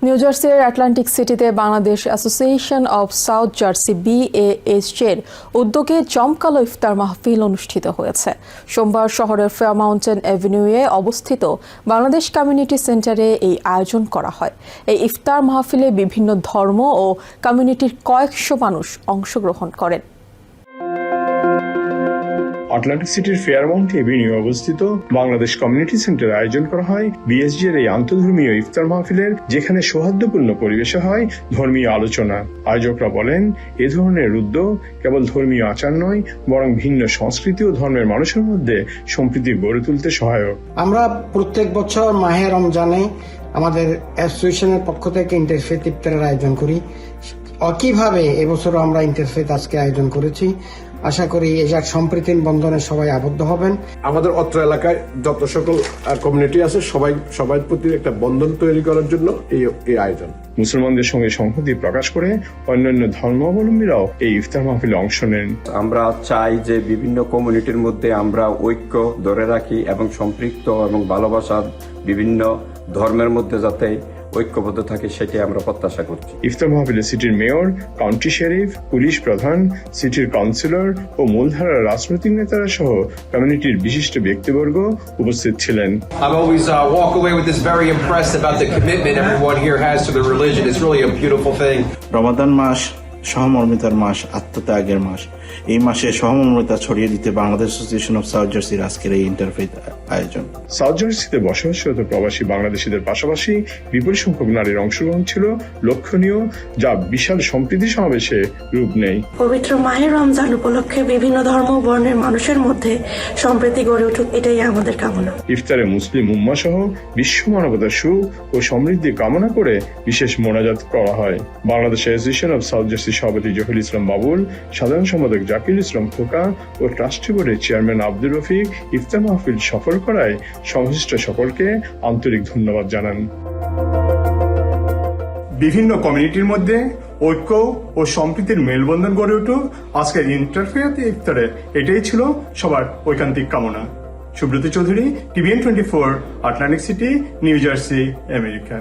New জার্সির Atlantic সিটিতে Bangladesh Association of South Jersey BASJ-এর উদ্যোগে জমকালো ইফতার মাহফিল অনুষ্ঠিত হয়েছে। সোমবার শহরের ফেয়ারমাউন্টেন অ্যাভিনিউয়ে অবস্থিত বাংলাদেশ কমিউনিটি সেন্টারে এই আয়োজন করা হয়। এই ইফতার মাহফিলে বিভিন্ন ধর্ম ও কমিউনিটির কয়েকশো মানুষ অংশগ্রহণ করেন। আটলান্টিক সিটির ফেয়ারমাউন্ট এভিনিউ অবস্থিত বাংলাদেশ কমিউনিটি সেন্টারে আয়োজন করা হয় BSJ-এর এই আন্তঃধর্মীয় ইফতার মাহফিলের, যেখানে সৌহার্দ্যপূর্ণ পরিবেশে হয় ধর্মীয় আলোচনা। আয়োজকরা বলেন, এ ধরনের উদ্যোগ কেবল ধর্মীয় আচার নয়, বরং ভিন্ন সংস্কৃতি ও ধর্মের মানুষের মধ্যে সম্প্রীতি গড়ে তুলতে সহায়ক। আমরা প্রত্যেক বছর মাহে রমজানে আমাদের অ্যাসোসিয়েশনের পক্ষ থেকে ইন্টারফেথ ইফতারের আয়োজন করি। একইভাবে এবছরও আমরা ইন্টারফেথ আজকে আয়োজন করেছি। আশা করি এজাক সম্প্রীতির বন্ধনে সবাই আবদ্ধ হবেন। আমাদের অত্র এলাকায় যত সকল কমিউনিটি আছে সবাই প্রতি একটা বন্ধন তৈরি করার জন্য এই আয়োজন। মুসলমানদের সঙ্গে সংহতি প্রকাশ করে অন্যান্য ধর্মাবলম্বীরাও এই ইফতার মাহফিলে অংশ নেন। আমরা চাই যে বিভিন্ন কমিউনিটির মধ্যে আমরা ঐক্য ধরে রাখি এবং সম্পৃক্ত এবং ভালোবাসার বিভিন্ন ধর্মের মধ্যে যাতে ঐক্যবদ্ধ থাকে, সেটি আমরা প্রত্যাশা করছি। ইফতার মাহফিলে সিটির মেয়র, কাউন্টি শেরিফ, পুলিশ প্রধান, সিটির কাউন্সিলর ও মূলধারার রাজনৈতিক নেতারা সহ কমিউনিটির বিশিষ্ট ব্যক্তিবর্গ উপস্থিত ছিলেন। I've always walk away with this very impressed about the commitment everyone here has to the religion. It's really a beautiful thing. রমাদান মাস সহমর্মিতার মাস, আত্মত্যাগের মাস। এই মাসে সহমর্মিতা ছড়িয়ে দিতে বাংলাদেশ অ্যাসোসিয়েশন অব সাউথ জার্সির আজকের এই ইন্টারফেথ আয়োজন। সাউথ জার্সিতে বসবাসরত প্রবাসী বাংলাদেশিদের পাশাপাশি বিপুল সংখ্যক নারীর অংশগ্রহণ ছিল লক্ষণীয়, যা বিশাল সম্প্রীতি সমাবেশে রূপ নেয়। পবিত্র মাহে রমজান উপলক্ষে বিভিন্ন ধর্ম ও বর্ণের মানুষের মধ্যে সম্প্রীতি গড়ে উঠুক, এটাই আমাদের কামনা। ইফতারে মুসলিম উম্মাহ সহ বিশ্ব মানবতার সুখ ও সমৃদ্ধি কামনা করে বিশেষ মোনাজাত করা হয়। Bangladesh Association of South jersey সভাপতি জহির ইসলাম বাবুল, সাধারণ সম্পাদক জাকির ইসলাম খোকা ও ট্রাস্টি বোর্ডের চেয়ারম্যান আব্দুর রফিক ইফতার মাহফিল সফল করায় সংশ্লিষ্ট সকলকে আন্তরিক ধন্যবাদ জানান। বিভিন্ন কমিউনিটির মধ্যে ঐক্য ও সম্প্রীতির মেলবন্ধন গড়ে উঠুক আজকের ইন্টারফেথ ইফতারে, এটাই ছিল সবার ঐকান্তিক কামনা। Subrata Chowdhury, TVN24, Atlantic city, new jersey, America.